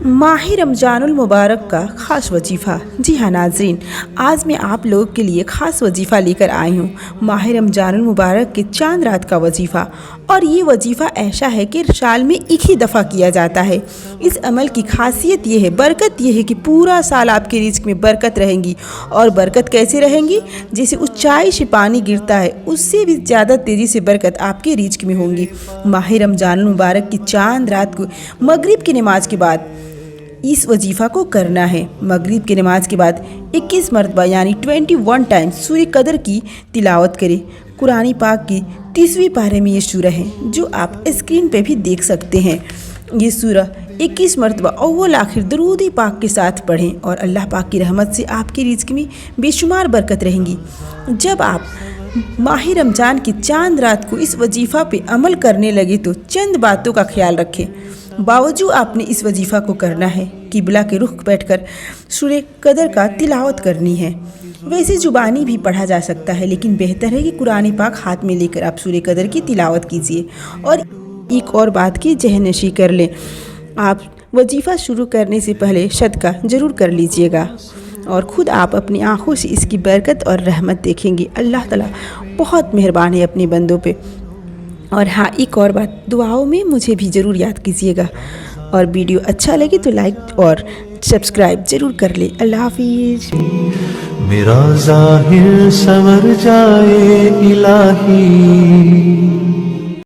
माह रमज़ानुल मुबारक का ख़ास वजीफ़ा। जी हाँ नाज़रीन, आज मैं आप लोगों के लिए ख़ास वजीफ़ा लेकर आई हूँ। माह रमज़ानुल मुबारक के चांद रात का वजीफ़ा। और ये वजीफ़ा ऐसा है कि साल में एक ही दफ़ा किया जाता है। इस अमल की खासियत ये है, बरकत ये है कि पूरा साल आपके रिज़्क़ में बरकत रहेंगी। और बरकत कैसे रहेंगी? जैसे ऊंचाई से पानी गिरता है, उससे भी ज़्यादा तेज़ी से बरकत आपके रिज़्क़ में होंगी। माह रमज़ानुल मुबारक की चांद रात को मगरिब की नमाज के बाद इस वजीफ़ा को करना है। मगरिब की नमाज के बाद 21 मरतबा यानी 21 टाइम्स सूरह कदर की तिलावत करें। कुरान पाक की 30वीं पारे में ये सूरह है, जो आप स्क्रीन पे भी देख सकते हैं। ये सूरह 21 मरतबा अव्वल आखिर दरूद पाक के साथ पढ़ें और अल्लाह पाक की रहमत से आपके रिज़्क़ में बेशुमार बरकत रहेंगी। जब आप माह रमज़ान की चांद रात को इस वजीफ़ा पे अमल करने लगे तो चंद बातों का ख्याल रखें। बावजूद आपने इस वजीफ़ा को करना है। किबला के रुख बैठकर सूरह कदर का तिलावत करनी है। वैसे ज़ुबानी भी पढ़ा जा सकता है, लेकिन बेहतर है कि कुरान पाक हाथ में लेकर आप सूरह कदर की तिलावत कीजिए। और एक और बात की जहनशी कर लें, आप वजीफ़ा शुरू करने से पहले सदका ज़रूर कर लीजिएगा और ख़ुद आप अपनी आँखों से इसकी बरकत और रहमत देखेंगे। अल्लाह ताला बहुत मेहरबान है अपने बंदों पे। और हाँ, एक और बात, दुआओं में मुझे भी ज़रूर याद कीजिएगा। और वीडियो अच्छा लगे तो लाइक और सब्सक्राइब ज़रूर कर ले। अल्लाह हाफिज़। मेरा ज़ाहिर संवर जाए इलाही।